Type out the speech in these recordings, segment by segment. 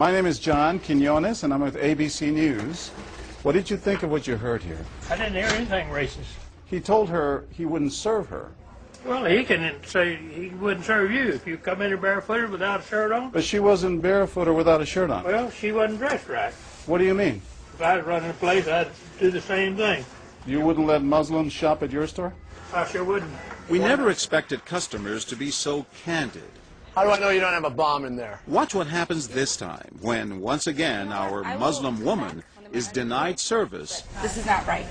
My name is John Quinones, and I'm with ABC News. What did you think of what you heard here? I didn't hear anything racist. He told her he wouldn't serve her. Well, he can say he wouldn't serve you if you come in here barefooted without a shirt on. But she wasn't barefoot or without a shirt on. Well, she wasn't dressed right. What do you mean? If I was running a place, I'd do the same thing. You wouldn't let Muslims shop at your store? I sure wouldn't. We never expected customers to be so candid. How do I know you don't have a bomb in there? Watch what happens this time when, once again, our Muslim woman is denied service. This is not right.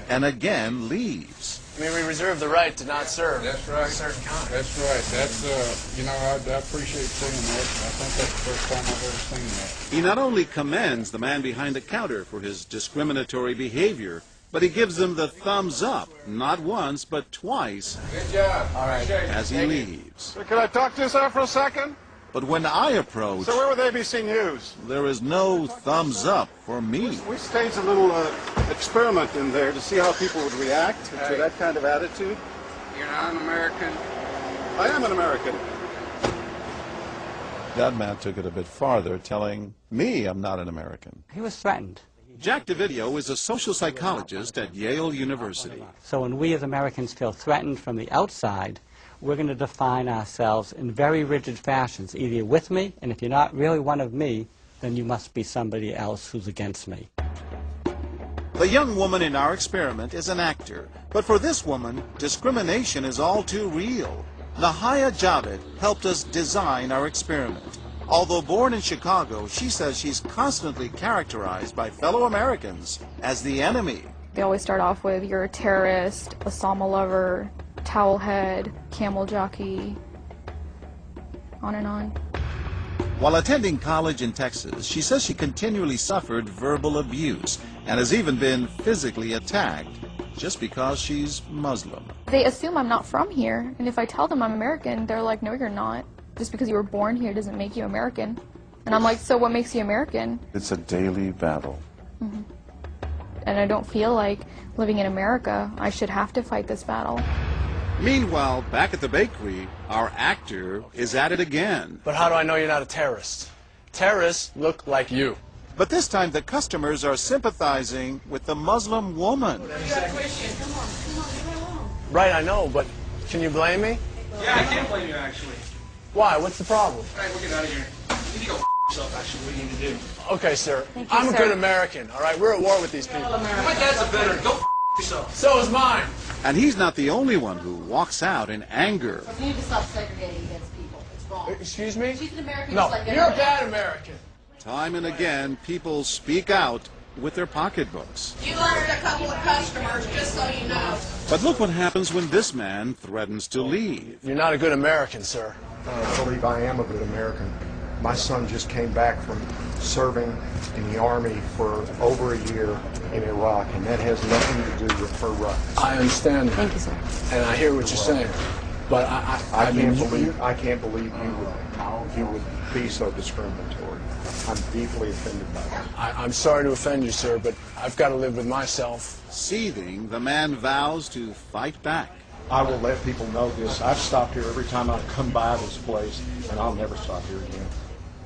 And again leaves. I mean, we reserve the right to not serve. That's right. Certain kind. That's right. That's, you know, I appreciate seeing that. I think that's the first time I've ever seen that. He not only commends the man behind the counter for his discriminatory behavior, but he gives him the thumbs up, not once, but twice, Good job. All right. as he leaves. Can I talk to you, sir, for a second? But when I approach, So we're with ABC News. there is no thumbs up for me. We staged a little experiment in there to see how people would react to Hey. that kind of attitude. You're not an American. I am an American. That man took it a bit farther, telling me I'm not an American. He was threatened. Jack DeVideo is a social psychologist at Yale University. So when we as Americans feel threatened from the outside, we're going to define ourselves in very rigid fashions. Either you're with me, and if you're not really one of me, then you must be somebody else who's against me. The young woman in our experiment is an actor, but for this woman, discrimination is all too real. Nahaya Javed helped us design our experiment. Although born in Chicago, she says she's constantly characterized by fellow Americans as the enemy. They always start off with, you're a terrorist, Osama lover, towel head, camel jockey, on and on. While attending college in Texas, she says she continually suffered verbal abuse and has even been physically attacked just because she's Muslim. They assume I'm not from here, and if I tell them I'm American, they're like, no, you're not. Just because you were born here doesn't make you American. And I'm like, so what makes you American? It's a daily battle. And I don't feel like living in America, I should have to fight this battle. Meanwhile, back at the bakery, our actor is at it again. But how do I know you're not a terrorist? Terrorists look like you. But this time the customers are sympathizing with the Muslim woman. Right, I know, but can you blame me? Yeah, I can't blame you, actually. Why? What's the problem? All right, we'll get out of here. You need to go yourself, actually, what you need to do. Okay, sir. Thank you, I'm a sir. good American, all right? We're at war with these people. My dad's a veteran. Go yourself. So is mine. And he's not the only one who walks out in anger. You need to stop segregating against people. It's wrong. Excuse me? She's an American No, just like you're a everybody bad American. Time and again, people speak out with their pocketbooks. You lost a couple of customers, just so you know. But look what happens when this man threatens to leave. You're not a good American, sir. I believe I am a good American. My son just came back from serving in the Army for over a year in Iraq, and that has nothing to do with her rights. I understand that. Thank you, sir. And I hear what you're saying. But I can't believe you would be so discriminatory. I'm deeply offended by that. I'm sorry to offend you, sir, but I've got to live with myself. Seething, the man vows to fight back. I will let people know this. I've stopped here every time I come by this place, and I'll never stop here again.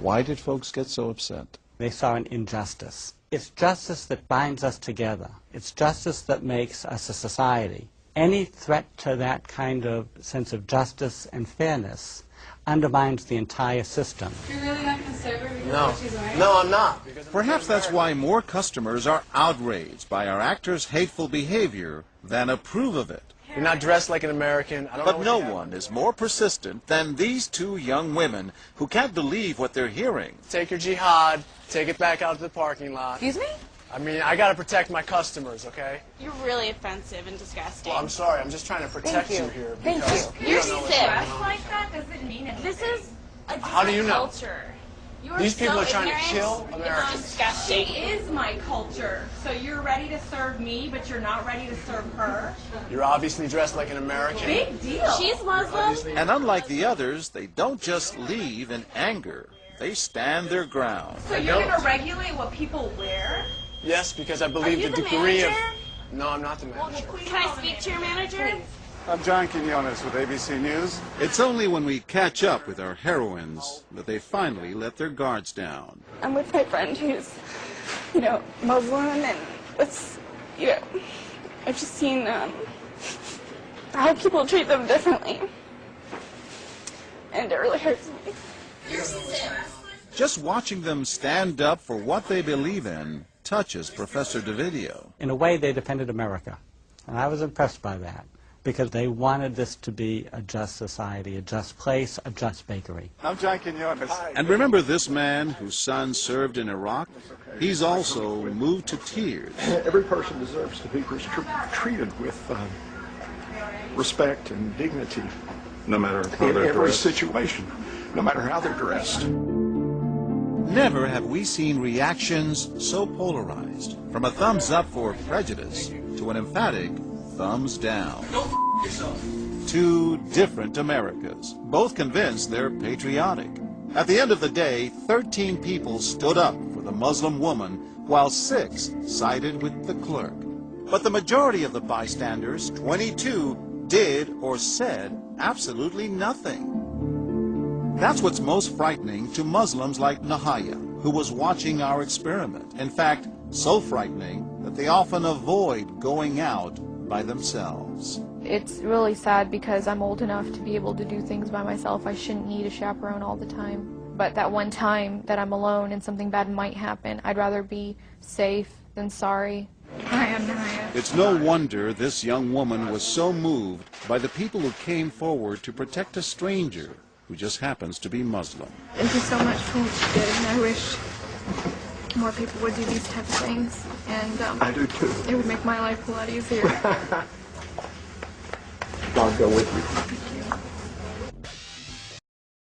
Why did folks get so upset? They saw an injustice. It's justice that binds us together. It's justice that makes us a society. Any threat to that kind of sense of justice and fairness undermines the entire system. You're really not going to serve her because No. of what she's wearing? No, I'm not. Perhaps that's why more customers are outraged by our actor's hateful behavior than approve of it. You're not dressed like an American. I don't know But what no you have. one is more persistent than these two young women who can't believe what they're hearing. Take your jihad, take it back out to the parking lot. Excuse me? I mean, I got to protect my customers, okay? You're really offensive and disgusting. Well, I'm sorry. I'm just trying to protect Thank you. you here. Thank because you. You're don't know what's sick. going on. like that doesn't mean anything. This is a different How do you know? culture. You are These people so are trying to ignorant. kill It's Americans. disgusting. She is my culture. So you're ready to serve me, but you're not ready to serve her? You're obviously dressed like an American. Big deal. She's Muslim. And unlike the others, they don't just leave in anger. They stand their ground. So you're going to regulate what people wear? Yes, because I believe you the the degree manager? of... No, I'm not the manager. Can I speak to your manager? I'm John Quinones with ABC News. It's only when we catch up with our heroines that they finally let their guards down. I'm with my friend who's, Muslim, and it's, I've just seen how people treat them differently, and it really hurts me. Just watching them stand up for what they believe in touches Professor DeVideo. In a way, they defended America, and I was impressed by that, because they wanted this to be a just society, a just place, a just bakery. I'm John Quinones. And remember this man whose son served in Iraq? He's also moved to tears. Every person deserves to be treated with respect and dignity. No matter how in they're every dressed. situation, no matter how they're dressed. Never have we seen reactions so polarized, from a thumbs up for prejudice to an emphatic thumbs down. Go f yourself. Two different Americas, both convinced they're patriotic. At the end of the day, 13 people stood up for the Muslim woman, while 6 sided with the clerk. But the majority of the bystanders, 22, did or said absolutely nothing. That's what's most frightening to Muslims like Nahaya, who was watching our experiment. In fact, so frightening that they often avoid going out by themselves. It's really sad because I'm old enough to be able to do things by myself. I shouldn't need a chaperone all the time. But that one time that I'm alone and something bad might happen, I'd rather be safe than sorry. I am Nahaya. It's no wonder this young woman was so moved by the people who came forward to protect a stranger who just happens to be Muslim. Thank you so much for what you did, and I wish more people would do these type of things. And I do too. It would make my life a lot easier. God go with you.